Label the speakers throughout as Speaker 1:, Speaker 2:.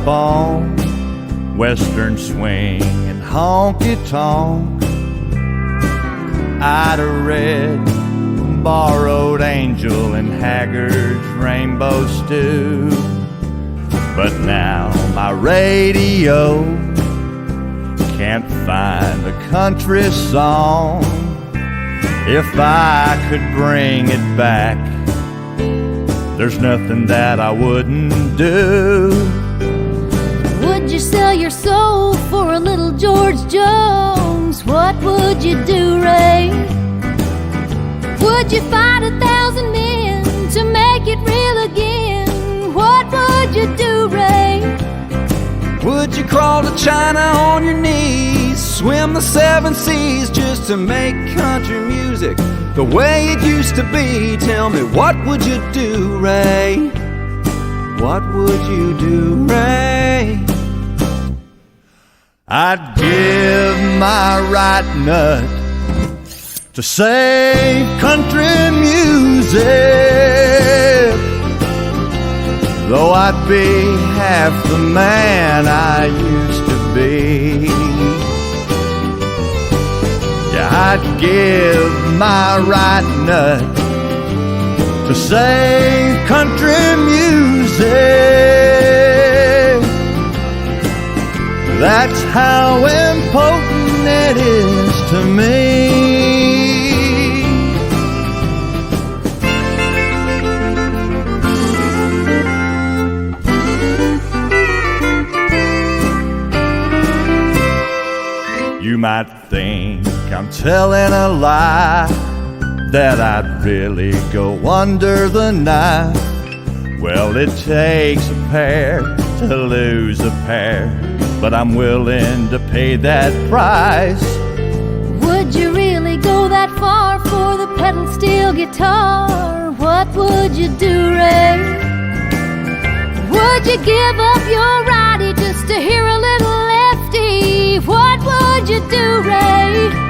Speaker 1: on Western swing and honky-tonk. I'd have read Borrowed Angel and Haggard's Rainbow Stew. But now my radio can't find a country song. If I could bring it back, there's nothing that I wouldn't do.
Speaker 2: Would you sell your soul for a little George Jones? What would you do, Ray? Would you fight 1,000 men to make it real again? What would you do, Ray?
Speaker 3: Would you crawl to China on your knees, swim the 7 seas just to make country music the way it used to be? Tell me, what would you do, Ray? What would you do, Ray?
Speaker 1: I'd give my right nut to save country music, though I'd be half the man I used to be. Yeah, I'd give my right nut to save country music. That's how important it is to me. You might think I'm telling a lie, that I'd really go under the knife. Well, it takes a pair to lose a pair, but I'm willing to pay that price.
Speaker 2: Would you really go that far for the pedal steel guitar? What would you do, Ray? Would you give up your righty just to hear a little lefty? What would you do, Ray?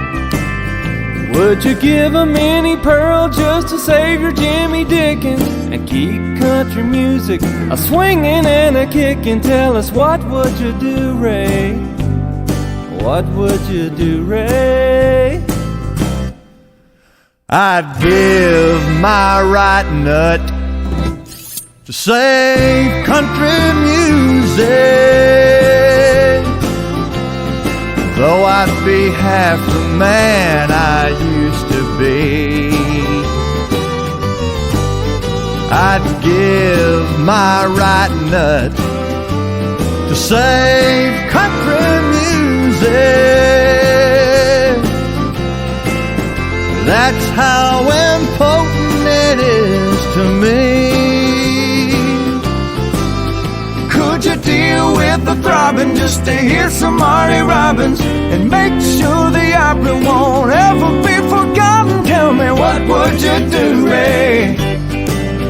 Speaker 3: Would you give a mini pearl just to save your Jimmy Dickens and keep country music a swinging and a kicking? Tell us, what would you do, Ray? What would you do, Ray?
Speaker 1: I'd give my right nut to save country music, though I'd be half the man I used to be. I'd give my right nut to save country music. That's how important it is to me.
Speaker 3: Could you deal with the throbbing just to hear some Marty Robbins and make sure the opera won't ever be forgotten? Tell me, what would you do, Ray?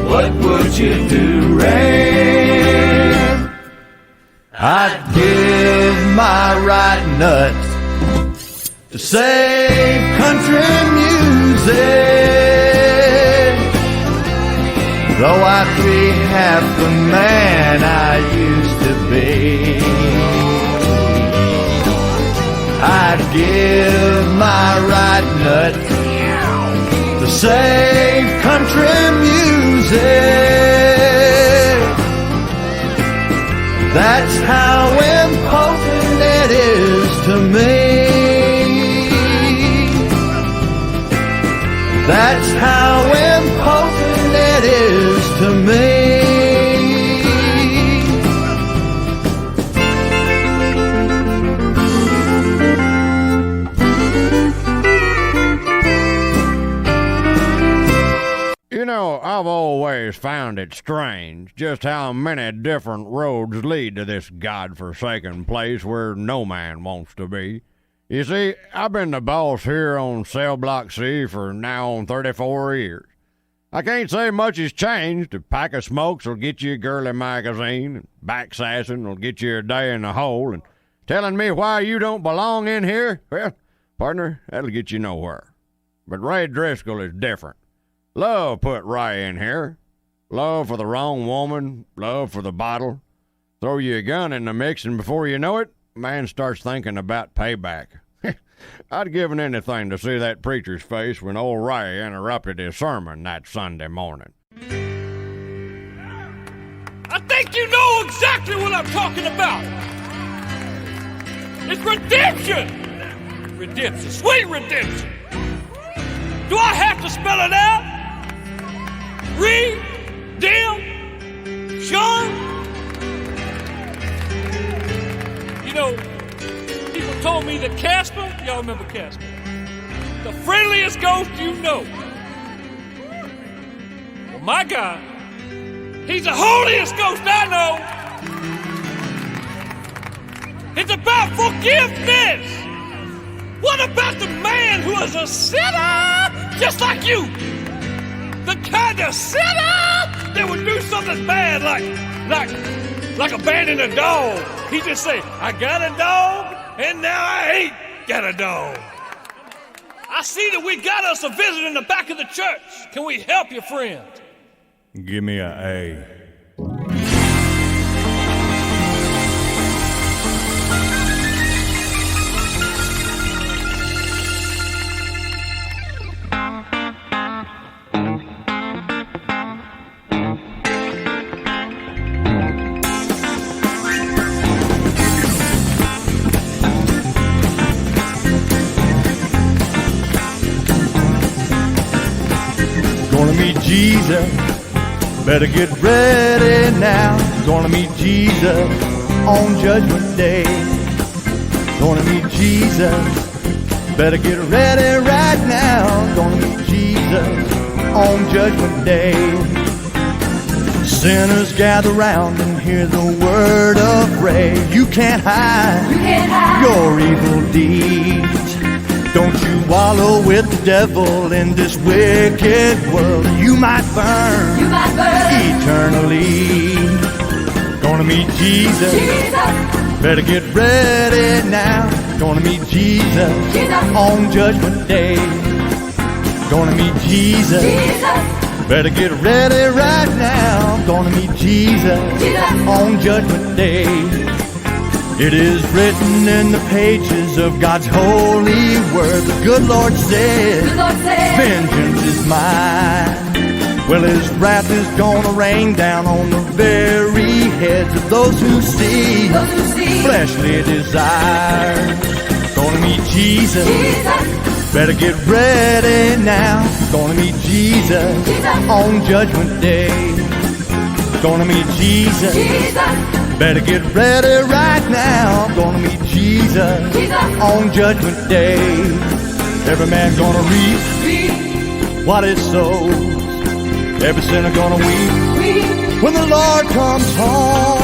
Speaker 3: What would you do, Ray?
Speaker 1: I'd give my right nut to save country music, though I'd be half the man I used to be. I'd give my right nut to save country music. That's how important it is to me. That's how important it is to me.
Speaker 4: You know, I've always found it strange just how many different roads lead to this godforsaken place where no man wants to be. You see, I've been the boss here on Cell Block C for now on 34 years. I can't say much has changed. A pack of smokes will get you a girly magazine, and backsassing will get you a day in the hole, and telling me why you don't belong in here, well, partner, that'll get you nowhere. But Ray Driskoll is different. Love put Ray in here. Love for the wrong woman, love for the bottle. Throw you a gun in the mix, and before you know it, man starts thinking about payback. I'd given anything to see that preacher's face when old Ray interrupted his sermon that Sunday morning.
Speaker 5: I think you know exactly what I'm talking about. It's redemption. Redemption, sweet redemption. Do I have to spell it out? Redemption. You know, people told me that Casper, y'all remember Casper, the friendliest ghost you know. Well, my God, he's the holiest ghost I know. It's about forgiveness. What about the man who is a sinner just like you? The kind of sinner that would do something bad like abandoning a dog. He just say, I got a dog, and now I ain't got a dog. I see that we got us a visitor in the back of the church. Can we help you, friend?
Speaker 1: Give me an A. Gonna meet Jesus, better get ready now. Gonna meet Jesus on Judgment Day. Gonna meet Jesus, better get ready right now. Gonna meet Jesus on Judgment Day. Sinners gather round and hear the word of praise. You can't hide your evil deeds. Don't you wallow with the devil in this wicked world. You might burn eternally. Gonna meet Jesus. Better get ready now. Gonna meet Jesus on Judgment Day. Gonna meet Jesus. Better get ready right now. Gonna meet Jesus on Judgment Day. It is written in the pages of God's holy word. The good Lord said, vengeance is mine. Well, his wrath is gonna rain down on the very heads of those who see fleshly desires. Gonna meet Jesus. Better get ready now. Gonna meet Jesus on Judgment Day. Gonna meet Jesus. Better get ready right now. Gonna meet Jesus on Judgment Day. Every man gonna reap what it sows. Every sinner gonna weep when the Lord comes home.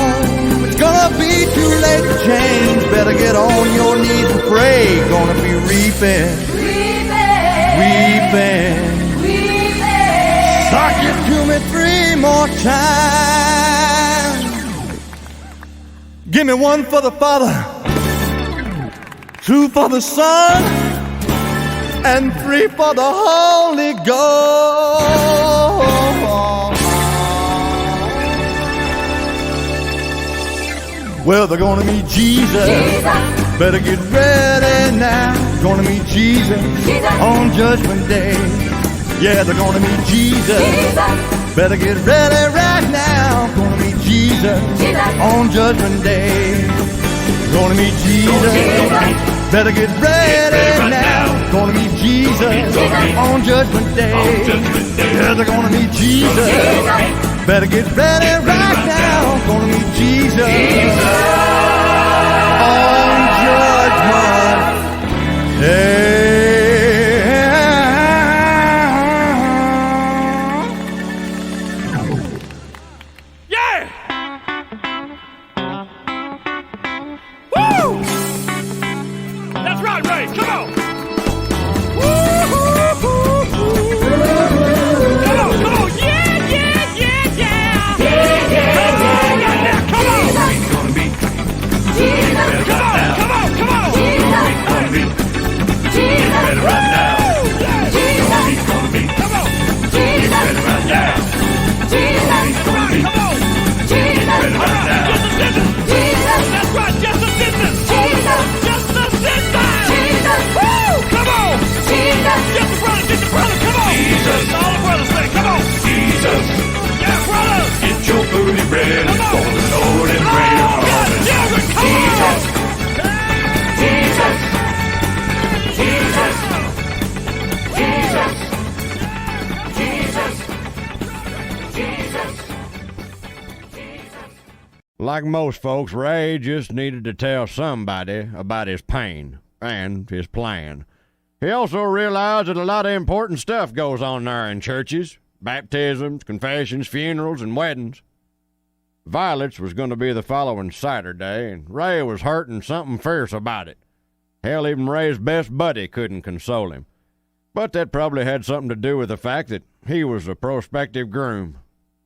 Speaker 1: It's gonna be too late to change. Better get on your knees and pray. Gonna be weeping. Sock it to me 3 more times. Give me 1 for the Father, 2 for the Son, and 3 for the Holy Ghost. Well, they're gonna meet Jesus. Better get ready now. Gonna meet Jesus on Judgment Day. Yeah, they're gonna meet Jesus. Better get ready right now. Gonna meet Jesus on Judgment Day. Gonna meet Jesus. Better get ready now. Gonna meet Jesus on Judgment Day. Yeah, they're gonna meet Jesus. Better get ready right now. Gonna meet Jesus on Judgment Day.
Speaker 5: Jesus!
Speaker 4: Like most folks, Ray just needed to tell somebody about his pain and his plan. He also realized that a lot of important stuff goes on there in churches: baptisms, confessions, funerals, and weddings. Violet's was going to be the following Saturday, and Ray was hurting something fierce about it. Hell, even Ray's best buddy couldn't console him. But that probably had something to do with the fact that he was a prospective groom.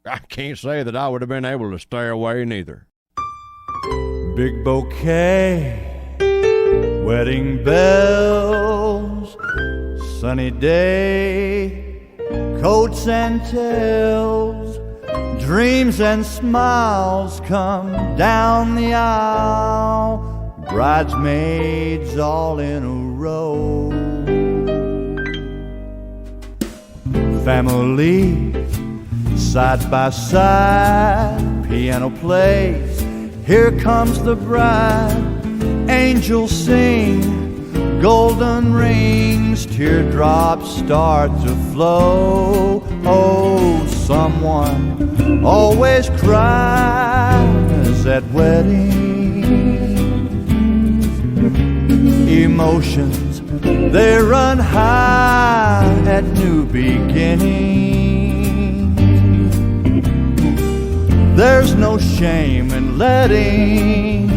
Speaker 4: I can't say that I would have been able to stay away neither.
Speaker 1: Big bouquet, wedding bells, sunny day, coats and tails, dreams and smiles come down the aisle, bridesmaids all in a row. Family side by side, piano plays, here comes the bride. Angels sing, golden rings, teardrops start to flow. Oh, someone always cries at weddings. Emotions, they run high at new beginnings. There's no shame in letting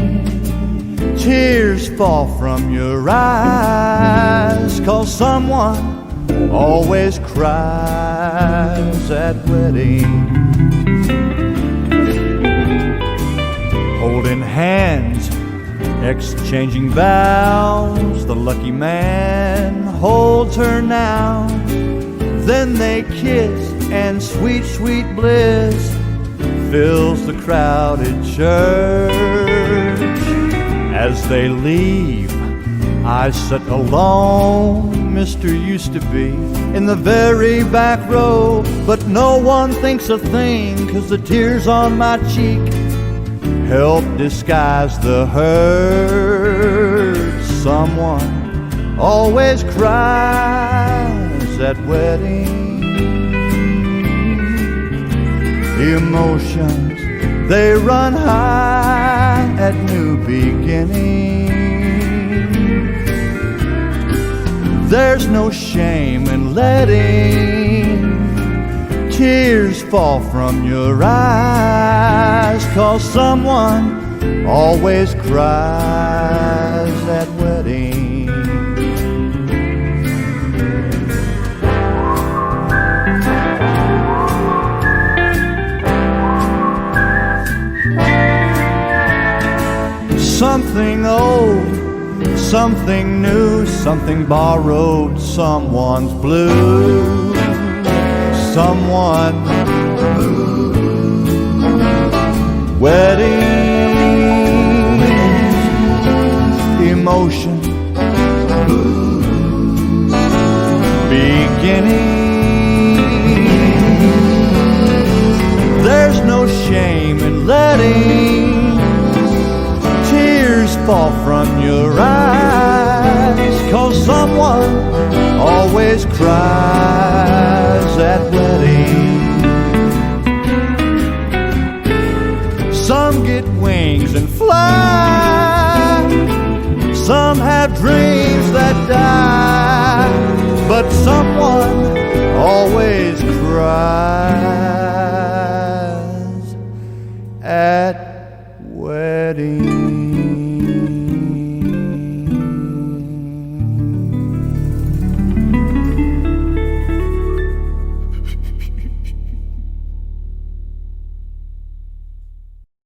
Speaker 1: tears fall from your eyes, 'cause someone always cries at weddings. Holding hands, exchanging vows, the lucky man holds her now. Then they kiss, and sweet, sweet bliss fills the crowded church. As they leave, I sit alone, Mr. Used to Be, in the very back row. But no one thinks a thing, 'cause the tears on my cheek help disguise the hurt. Someone always cries at weddings. Emotions, they run high at new beginnings. There's no shame in letting tears fall from your eyes, 'cause someone always cries at weddings. Something old, something new, something borrowed, someone's blue, someone weddings, emotion, beginning. There's no shame in letting tears fall from your eyes, 'cause someone always cries at weddings. Some get wings and fly, some have dreams that die, but someone always cries at weddings.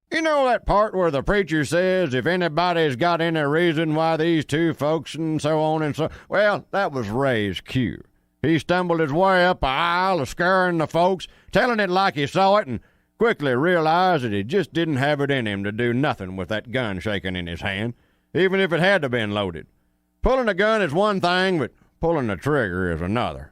Speaker 4: You know that part where the preacher says, if anybody's got any reason why these two folks and so on and so... Well, that was Ray's cue. He stumbled his way up the aisle, scaring the folks, telling it like he saw it, and quickly realized that he just didn't have it in him to do nothing with that gun shaking in his hand, even if it had to been loaded. Pulling a gun is one thing, but pulling the trigger is another.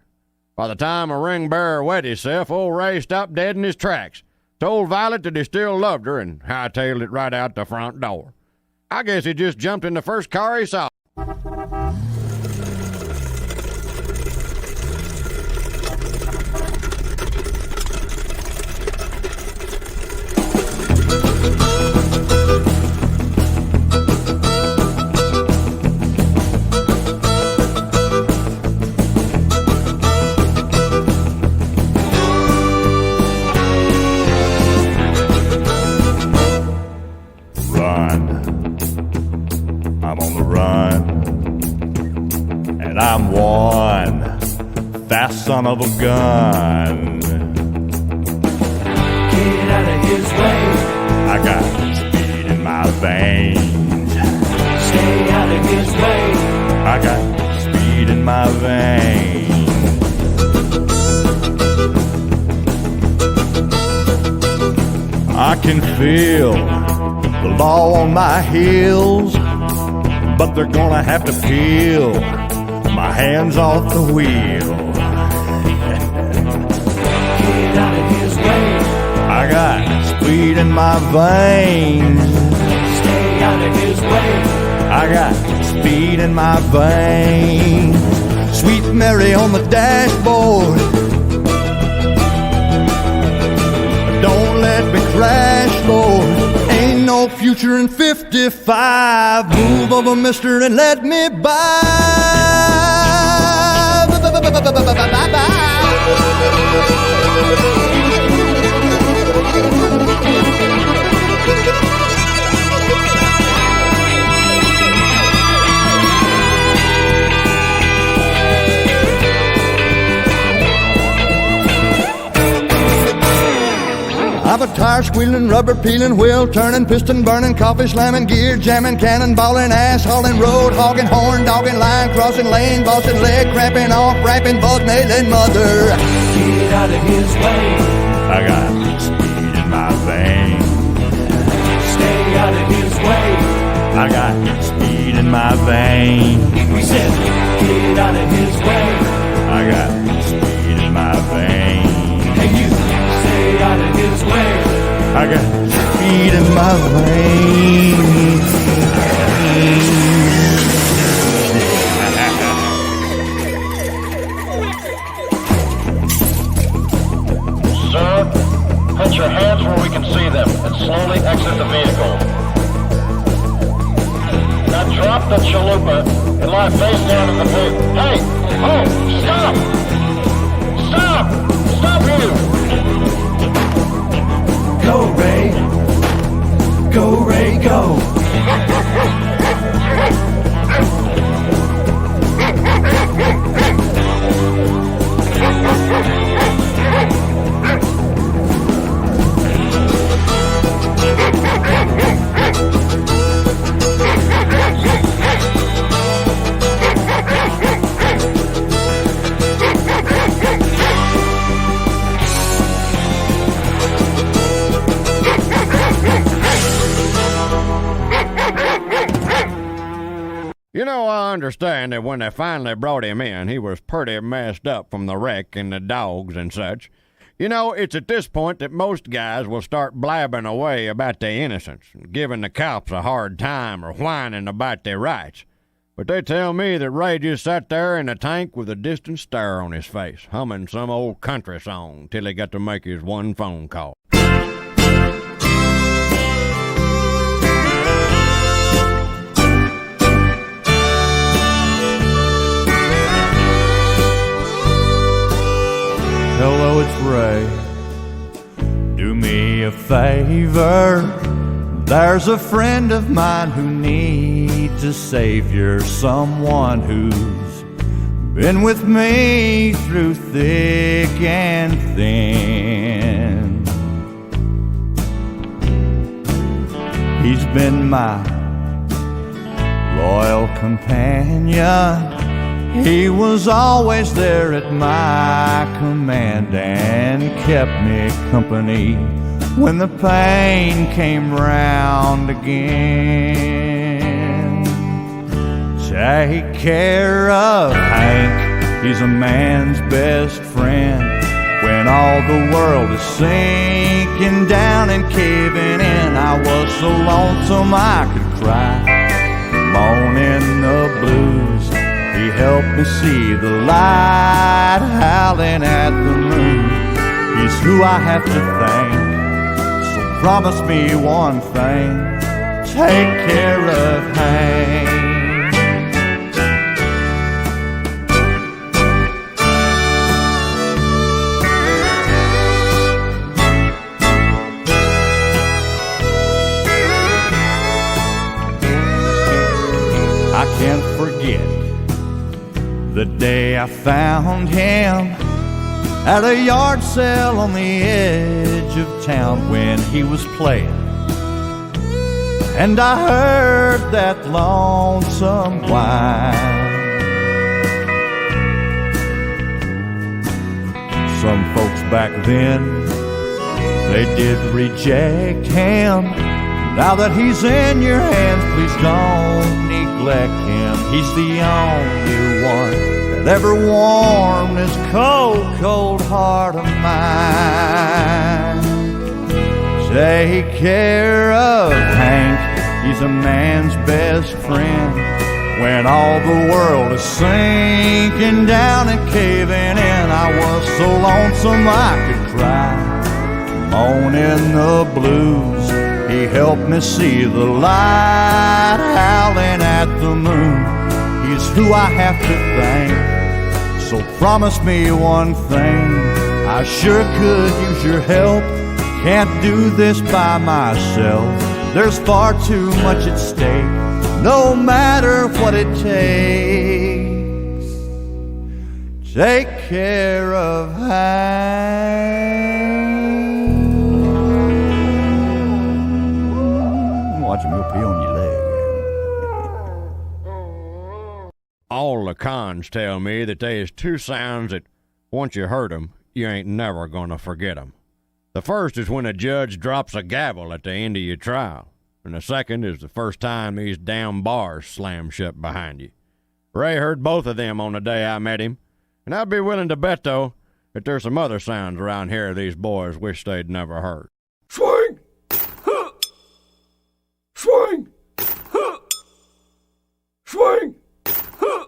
Speaker 4: By the time a ring bearer wet himself, old Ray stopped dead in his tracks, told Violet that he still loved her, and hightailed it right out the front door. I guess he just jumped in the first car he saw.
Speaker 1: and I'm one fast son of a gun.
Speaker 3: Get out of his way.
Speaker 1: I got speed in my veins.
Speaker 3: Stay out of his way.
Speaker 1: I got speed in my veins. I can feel the law on my heels, but they're gonna have to peel my hands off the wheel.
Speaker 3: Get out of his way.
Speaker 1: I got speed in my veins.
Speaker 3: Stay out of his way.
Speaker 1: I got speed in my veins. Sweet Mary on the dashboard, don't let me crash, Lord. Ain't no future in 55. Move over, mister, and let me by. I've a tire squealing, rubber peeling, wheel turning, piston burning, coffee slamming, gear jamming, cannonballing, ass hauling, road hogging, horn dogging, line crossing, lane bossing, leg cramping, off rapping, bug nailing, mother.
Speaker 3: Get out of his way.
Speaker 1: I got speed in my veins.
Speaker 3: Stay out of his way.
Speaker 1: I got speed in my veins.
Speaker 3: We said, get out of his way.
Speaker 1: I got speed in my veins.
Speaker 3: Hey, you, stay out of his way.
Speaker 1: I got speed in my veins.
Speaker 6: Sir, put your hands where we can see them and slowly exit the vehicle. Now drop the chalupa and lie face down in the boot. Hey! Oh! Stop! Stop! Stop you!
Speaker 3: Go, Ray. Go, Ray, go.
Speaker 4: You know, I understand that when they finally brought him in, he was pretty messed up from the wreck and the dogs and such. You know, it's at this point that most guys will start blabbing away about their innocence, giving the cops a hard time or whining about their rights. But they tell me that Ray just sat there in the tank with a distant stare on his face, humming some old country song till he got to make his one phone call.
Speaker 1: Hello, it's Ray. Do me a favor. There's a friend of mine who needs a savior, someone who's been with me through thick and thin. He's been my loyal companion. He was always there at my command and kept me company when the pain came round again. Take care of Hank, he's a man's best friend. When all the world is sinking down and caving in, I was so lonesome I could cry, moaning the blues. He helped me see the light howling at the moon. He's who I have to thank. So promise me one thing. Take care of Hank. I can't forget the day I found him at a yard sale on the edge of town when he was playing. And I heard that lonesome whine. Some folks back then, they did reject him. Now that he's in your hands, please don't neglect him. He's the only one that ever warmed this cold, cold heart of mine. Take care of Hank, he's a man's best friend. When all the world is sinking down and caving in, I was so lonesome I could cry, moaning the blues. He helped me see the light, howling at the moon. He's who I have to thank. So promise me one thing, I sure could use your help. Can't do this by myself. There's far too much at stake, no matter what it takes. Take care of Hank. Watch him go pee on your leg.
Speaker 4: All the cons tell me that there's two sounds that once you heard 'em, you ain't never gonna forget 'em. The first is when a judge drops a gavel at the end of your trial. And the second is the first time these damn bars slam shut behind you. Ray heard both of them on the day I met him. And I'd be willing to bet, though, that there's some other sounds around here these boys wish they'd never heard.
Speaker 5: Swing! Huh! Swing! Huh! Swing! Huh!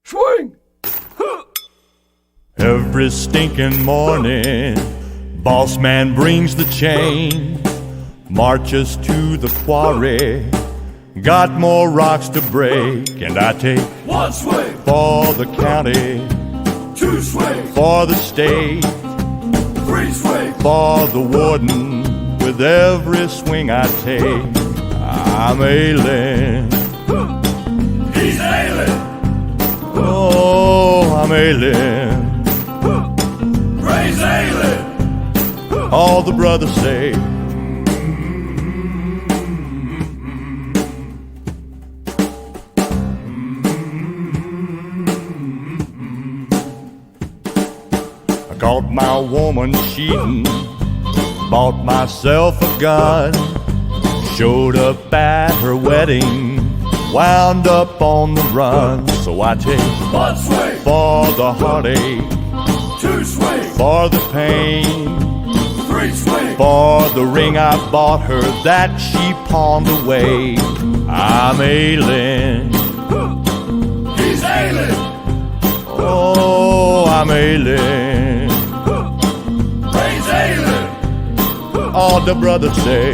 Speaker 5: Swing! Huh!
Speaker 1: Every stinking morning, boss man brings the chain, marches to the quarry, got more rocks to break, and I take
Speaker 5: One swing!
Speaker 1: for the county,
Speaker 5: Two swings!
Speaker 1: for the state,
Speaker 5: Three swings!
Speaker 1: for the warden. With every swing I take, I'm Ailin.
Speaker 5: He's Ailin!
Speaker 1: Oh, I'm Ailin.
Speaker 5: Praise Ailin!
Speaker 1: All the brothers say, I caught my woman cheating, bought myself a gun, showed up at her wedding, wound up on the run. So I take
Speaker 5: One swing!
Speaker 1: for the heartache,
Speaker 5: Two swings!
Speaker 1: for the pain,
Speaker 5: Three swings!
Speaker 1: for the ring I bought her that she pawned away. I'm Ailin.
Speaker 5: He's Ailin!
Speaker 1: Oh, I'm Ailin.
Speaker 5: Praise Ailin!
Speaker 1: All the brothers say,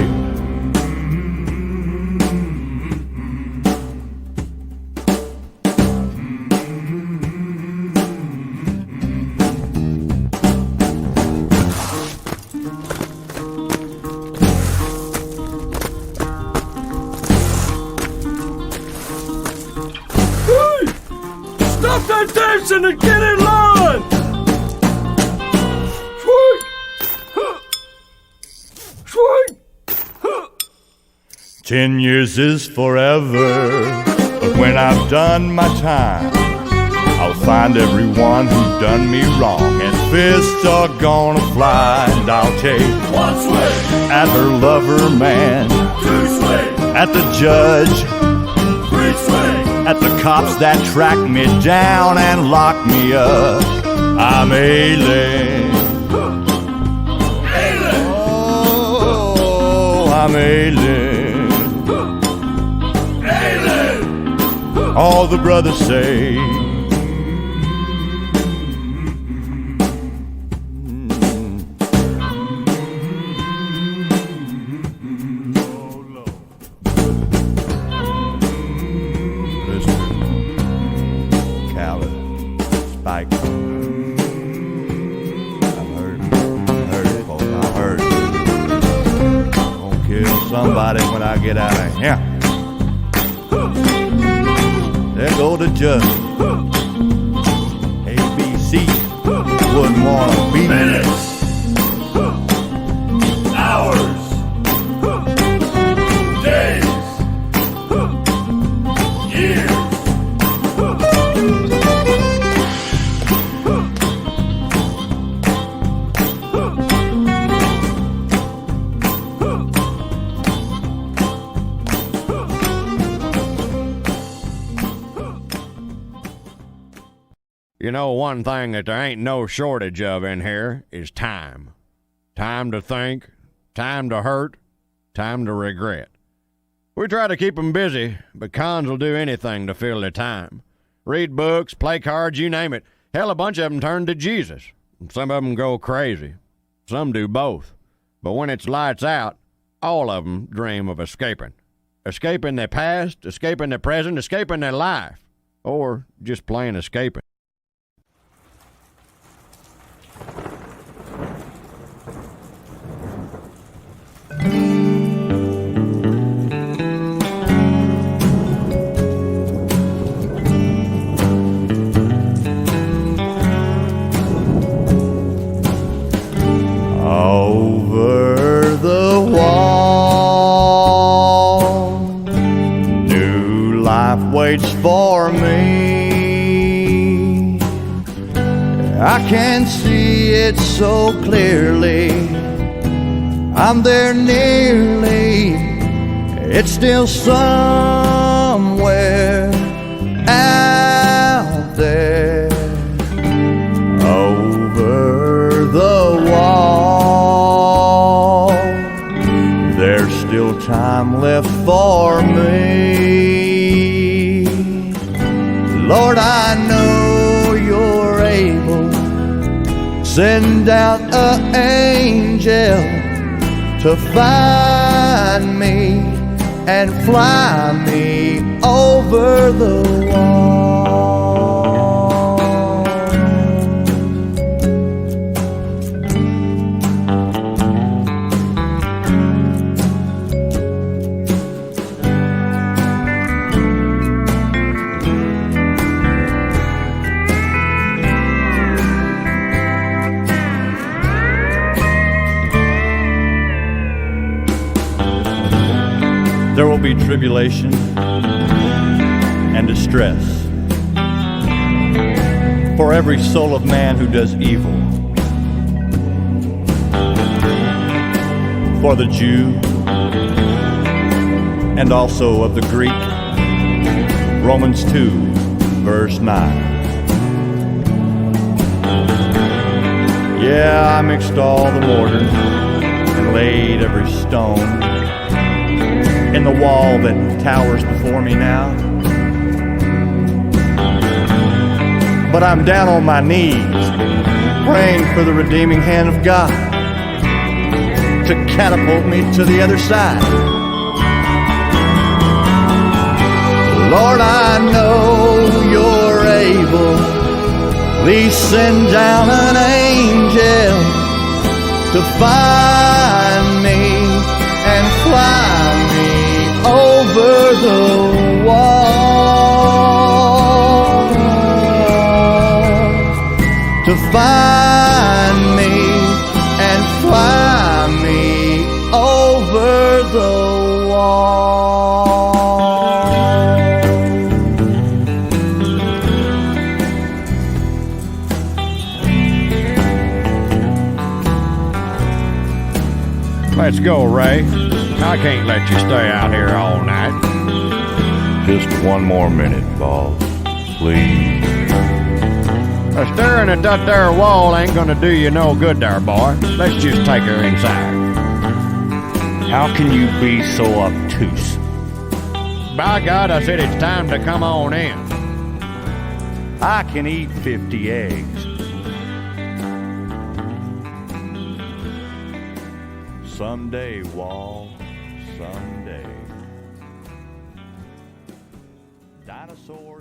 Speaker 5: Stop that dancing and get in line! Swing! Huh! Swing! Huh!
Speaker 1: 10 years is forever, but when I've done my time, I'll find everyone who done me wrong, and fists are gonna fly, and I'll take
Speaker 5: One swing!
Speaker 1: at her lover man,
Speaker 5: Two swings!
Speaker 1: at the judge,
Speaker 5: Three swings!
Speaker 1: at the cops that tracked me down and locked me up. I'm Ailin.
Speaker 5: Ailin!
Speaker 1: Oh, I'm Ailin.
Speaker 5: Ailin!
Speaker 1: All the brothers say, Spike. I've heard it, folks. I've heard it. Gonna kill somebody when I get out of here. There go to judge. ABC wouldn't want to be
Speaker 5: Minutes, hours, days, years.
Speaker 4: You know, one thing that there ain't no shortage of in here is time. Time to think, time to hurt, time to regret. We try to keep 'em busy, but cons will do anything to fill their time. Read books, play cards, you name it. Hell, a bunch of 'em turn to Jesus. Some of 'em go crazy. Some do both. But when it's lights out, all of 'em dream of escaping. Escaping their past, escaping their present, escaping their life. Or just plain escaping.
Speaker 1: Over the wall, new life waits for me. I can see it so clearly. I'm there nearly. It's still somewhere out there. Over the wall, there's still time left for me. Lord, I know you're able. Send out an angel to find me and fly me over the wall. There will be tribulation and distress for every soul of man who does evil, for the Jew and also of the Greek. Romans 2, verse 9. Yeah, I mixed all the mortar and laid every stone in the wall that towers before me now. But I'm down on my knees, praying for the redeeming hand of God to catapult me to the other side. Lord, I know you're able. Please send down an angel to find me and fly me over the wall, to find me and fly me over the wall.
Speaker 4: Let's go, Ray. I can't let you stay out here all night.
Speaker 1: Just one more minute, boss, please.
Speaker 4: Staring at that there wall ain't gonna do you no good there, boy. Let's just take her inside.
Speaker 1: How can you be so obtuse?
Speaker 4: By God, I said it's time to come on in.
Speaker 1: I can eat 50 eggs. Someday, Wall, someday. Dinosaurs.